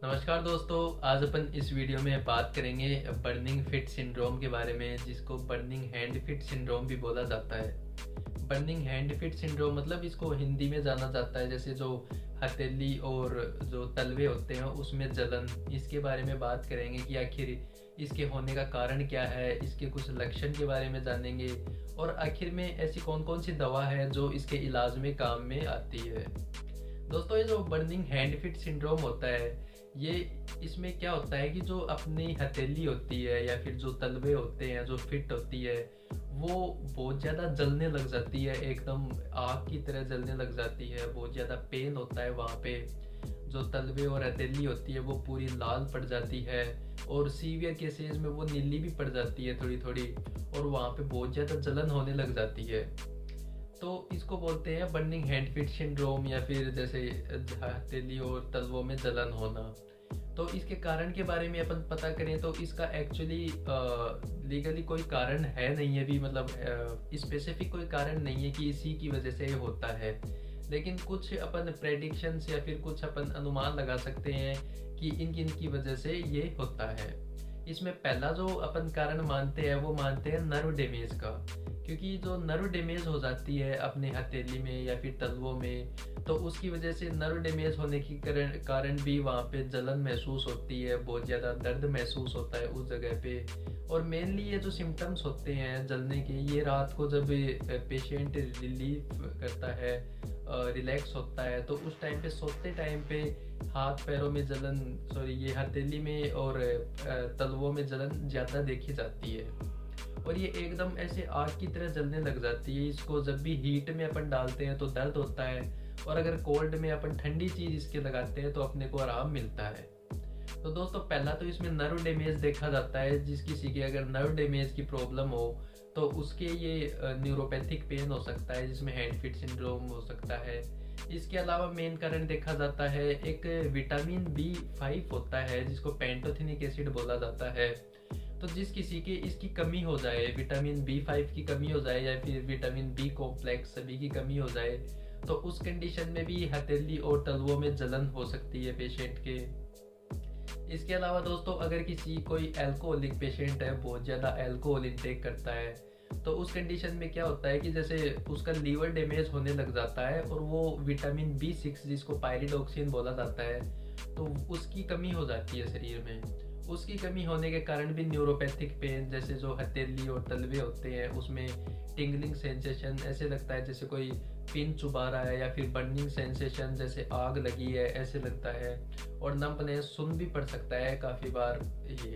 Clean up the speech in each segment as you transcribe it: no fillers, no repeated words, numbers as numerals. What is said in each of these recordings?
नमस्कार दोस्तों, आज अपन इस वीडियो में बात करेंगे बर्निंग फिट सिंड्रोम के बारे में, जिसको बर्निंग हैंड फिट सिंड्रोम भी बोला जाता है। बर्निंग हैंड फिट सिंड्रोम मतलब इसको हिंदी में जाना जाता है जैसे जो हथेली और जो तलवे होते हैं उसमें जलन। इसके बारे में बात करेंगे कि आखिर इसके होने का कारण क्या है, इसके कुछ लक्षण के बारे में जानेंगे और आखिर में ऐसी कौन कौन सी दवा है जो इसके इलाज में काम में आती है। दोस्तों, ये जो बर्निंग हैंड फिट सिंड्रोम होता है, ये इसमें क्या होता है कि जो अपनी हथेली होती है या फिर जो तलवे होते हैं, जो फिट होती है, वो बहुत ज़्यादा जलने लग जाती है, एकदम आग की तरह जलने लग जाती है। बहुत ज़्यादा पेन होता है वहाँ पे। जो तलवे और हथेली होती है वो पूरी लाल पड़ जाती है और सीवियर केसेस में वो नीली भी पड़ जाती है थोड़ी थोड़ी, और वहाँ पे बहुत ज़्यादा जलन होने लग जाती है। तो इसको बोलते हैं बर्निंग हैंड फिट सिंड्रोम, या फिर जैसे हथेली और तलवों में जलन होना। तो इसके कारण के बारे में अपन पता करें तो इसका एक्चुअली लीगली कोई कारण है नहीं है भी, मतलब स्पेसिफिक कोई कारण नहीं है कि इसी की वजह से ये होता है। लेकिन कुछ अपन प्रेडिक्शंस या फिर कुछ अपन अनुमान लगा सकते हैं कि इन किन की वजह से ये होता है। इसमें पहला जो अपन कारण मानते हैं वो मानते हैं नर्व डैमेज का, क्योंकि जो नर्व डैमेज हो जाती है अपने हथेली में या फिर तलवों में, तो उसकी वजह से नर्व डैमेज होने की कारण भी वहाँ पे जलन महसूस होती है, बहुत ज़्यादा दर्द महसूस होता है उस जगह पे। और मेनली ये जो सिम्टम्स होते हैं जलने के, ये रात को जब पेशेंट रिलीफ करता है, रिलैक्स होता है, तो उस टाइम पे सोते टाइम पे हाथ पैरों में जलन, ये हथेली में और तलवों में जलन ज़्यादा देखी जाती है और ये एकदम ऐसे आग की तरह जलने लग जाती है। इसको जब भी हीट में अपन डालते हैं तो दर्द होता है, और अगर कोल्ड में अपन ठंडी चीज़ इसके लगाते हैं तो अपने को आराम मिलता है। तो दोस्तों, पहला तो इसमें नर्व डैमेज देखा जाता है, जिस किसी के अगर नर्व डैमेज की प्रॉब्लम हो तो उसके ये न्यूरोपैथिक पेन हो सकता है, जिसमें हैंड फिट सिंड्रोम हो सकता है। इसके अलावा मेन कारण देखा जाता है एक विटामिन B5 होता है, जिसको पैंटोथेनिक एसिड बोला जाता है। तो जिस किसी के इसकी कमी हो जाए, विटामिन B5 की कमी हो जाए या फिर विटामिन B कॉम्प्लेक्स सभी की कमी हो जाए, तो उस कंडीशन में भी हथेली और तलवों में जलन हो सकती है पेशेंट के। इसके अलावा दोस्तों, अगर किसी कोई अल्कोहलिक पेशेंट है, बहुत ज़्यादा अल्कोहल इंटेक करता है, तो उस कंडीशन में क्या होता है कि जैसे उसका लीवर डैमेज होने लग जाता है और वो विटामिन B6 जिसको पायरिडॉक्सिन बोला जाता है, तो उसकी कमी हो जाती है शरीर में। उसकी कमी होने के कारण भी न्यूरोपैथिक पेन, जैसे जो हथेली और तलवे होते हैं उसमें टिंगलिंग सेंसेशन, ऐसे लगता है जैसे कोई पिन चुभा रहा है, या फिर बर्निंग सेंसेशन जैसे आग लगी है ऐसे लगता है, और नंबनेस सुन भी पड़ सकता है काफ़ी बार ये।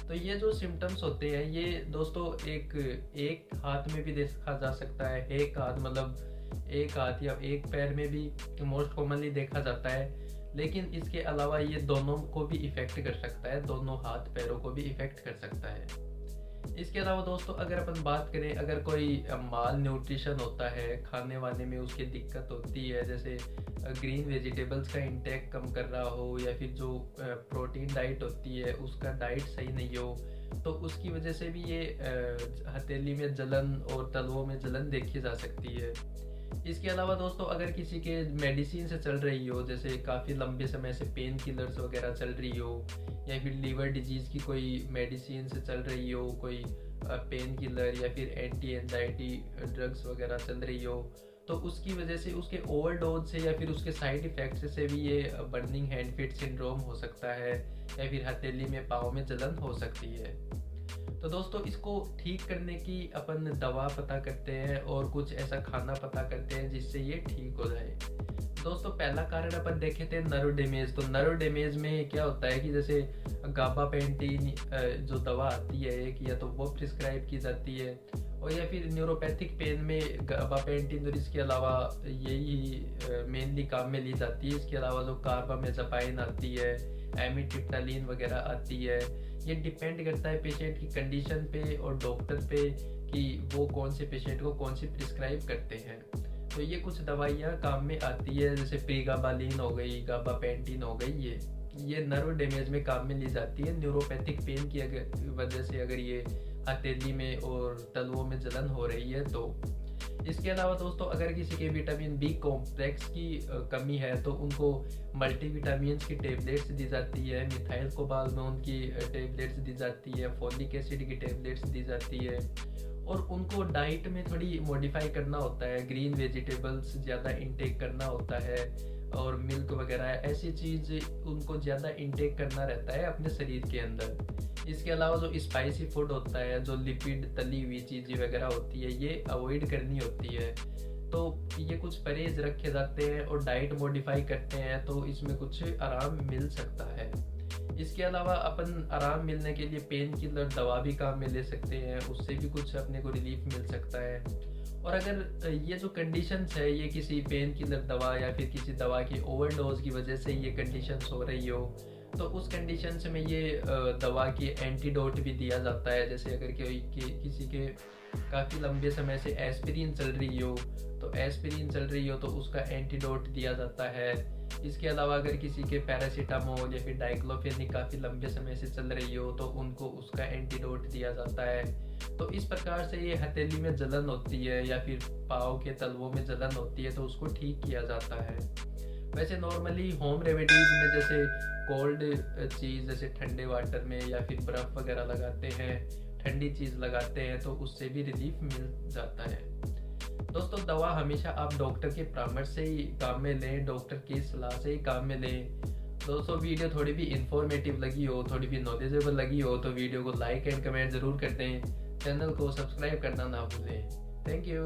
तो ये जो सिम्टम्स होते हैं ये दोस्तों एक हाथ में भी देखा जा सकता है, एक हाथ मतलब एक हाथ या एक पैर में भी मोस्ट कॉमनली देखा जाता है। लेकिन इसके अलावा ये दोनों को भी इफ़ेक्ट कर सकता है, दोनों हाथ पैरों को भी इफ़ेक्ट कर सकता है। इसके अलावा दोस्तों, अगर अपन बात करें, अगर कोई माल न्यूट्रिशन होता है, खाने वाने में उसकी दिक्कत होती है, जैसे ग्रीन वेजिटेबल्स का इंटेक कम कर रहा हो, या फिर जो प्रोटीन डाइट होती है उसका डाइट सही नहीं हो, तो उसकी वजह से भी ये हथेली में जलन और तलवों में जलन देखी जा सकती है। इसके अलावा दोस्तों, अगर किसी के मेडिसिन से चल रही हो, जैसे काफ़ी लंबे समय से पेन किलर्स वगैरह चल रही हो, या फिर लीवर डिजीज़ की कोई मेडिसिन से चल रही हो, कोई पेन किलर या फिर एंटी एंजाइटी ड्रग्स वगैरह चल रही हो, तो उसकी वजह से, उसके ओवरडोज से या फिर उसके साइड इफ़ेक्ट से भी ये बर्निंग हैंड फिट सिंड्रोम हो सकता है, या फिर हथेली में पाँव में जलन हो सकती है। तो दोस्तों, इसको ठीक करने की अपन दवा पता करते हैं और कुछ ऐसा खाना पता करते हैं जिससे ये ठीक हो जाए। दोस्तों, पहला कारण अपन देखे थे नर्व डैमेज। तो नर्व डैमेज में क्या होता है कि जैसे गाबापेंटिन जो दवा आती है एक, या तो वो प्रिस्क्राइब की जाती है, और या फिर न्यूरोपैथिक पेन में गाबापेंटिन, और इसके अलावा यही मेनली काम में ली जाती है। इसके अलावा जो कार्बामेज़ापाइन आती है, एमिट्रिप्टालिन वगैरह आती है। ये डिपेंड करता है पेशेंट की कंडीशन पे और डॉक्टर पे कि वो कौन से पेशेंट को कौन सी प्रिस्क्राइब करते हैं। तो ये कुछ दवाइयाँ काम में आती है, जैसे प्रीगाबालिन हो गई, गाबापेंटिन हो गई, ये नर्व डैमेज में काम में ली जाती है। न्यूरोपैथिक पेन की वजह से अगर ये हथेली में और तलवों में जलन हो रही है तो। इसके अलावा दोस्तों अगर किसी के विटामिन बी कॉम्प्लेक्स की कमी है तो उनको मल्टीविटामिन्स की टेबलेट्स दी जाती है, मिथाइल कोबाल में उनकी टेबलेट्स दी जाती है, फोलिक एसिड की टेबलेट्स दी जाती है। और उनको डाइट में थोड़ी मॉडिफाई करना होता है, ग्रीन वेजिटेबल्स ज़्यादा इंटेक करना होता है और मिल्क वगैरह ऐसी चीज़ उनको ज़्यादा इंटेक करना रहता है अपने शरीर के अंदर। इसके अलावा जो स्पाइसी फूड होता है, जो लिपिड तली हुई चीज़ें वगैरह होती है, ये अवॉइड करनी होती है। तो ये कुछ परहेज रखे जाते हैं और डाइट मॉडिफाई करते हैं तो इसमें कुछ आराम मिल सकता है। इसके अलावा अपन आराम मिलने के लिए पेन किलर दवा भी काम में ले सकते हैं, उससे भी कुछ अपने को रिलीफ मिल सकता है। और अगर ये जो कंडीशंस है ये किसी पेन किलर दवा या फिर किसी दवा की ओवरडोज की वजह से ये कंडीशंस हो रही हो तो उस कंडीशंस में ये दवा की एंटीडोट भी दिया जाता है। जैसे अगर किसी के काफ़ी लंबे समय से एस्पिरिन चल रही हो तो उसका एंटीडोट दिया जाता है। इसके अलावा अगर किसी के पैरासीटामोल या फिर डाइक्लोफेनिक काफ़ी लंबे समय से चल रही हो तो उनको उसका एंटीडोट दिया जाता है। तो इस प्रकार से ये हथेली में जलन होती है या फिर पाँव के तलवों में जलन होती है तो उसको ठीक किया जाता है। वैसे नॉर्मली होम रेमेडीज़ में जैसे कोल्ड चीज़ जैसे ठंडे वाटर में या फिर बर्फ़ वगैरह लगाते हैं, ठंडी चीज़ लगाते हैं तो उससे भी रिलीफ मिल जाता है। दोस्तों दवा हमेशा आप डॉक्टर के परामर्श से ही काम में लें, डॉक्टर की सलाह से ही काम में लें। दोस्तों वीडियो थोड़ी भी इंफॉर्मेटिव लगी हो, थोड़ी भी नॉलेजेबल लगी हो तो वीडियो को लाइक एंड कमेंट ज़रूर कर दें। चैनल को सब्सक्राइब करना ना भूलें। Thank you.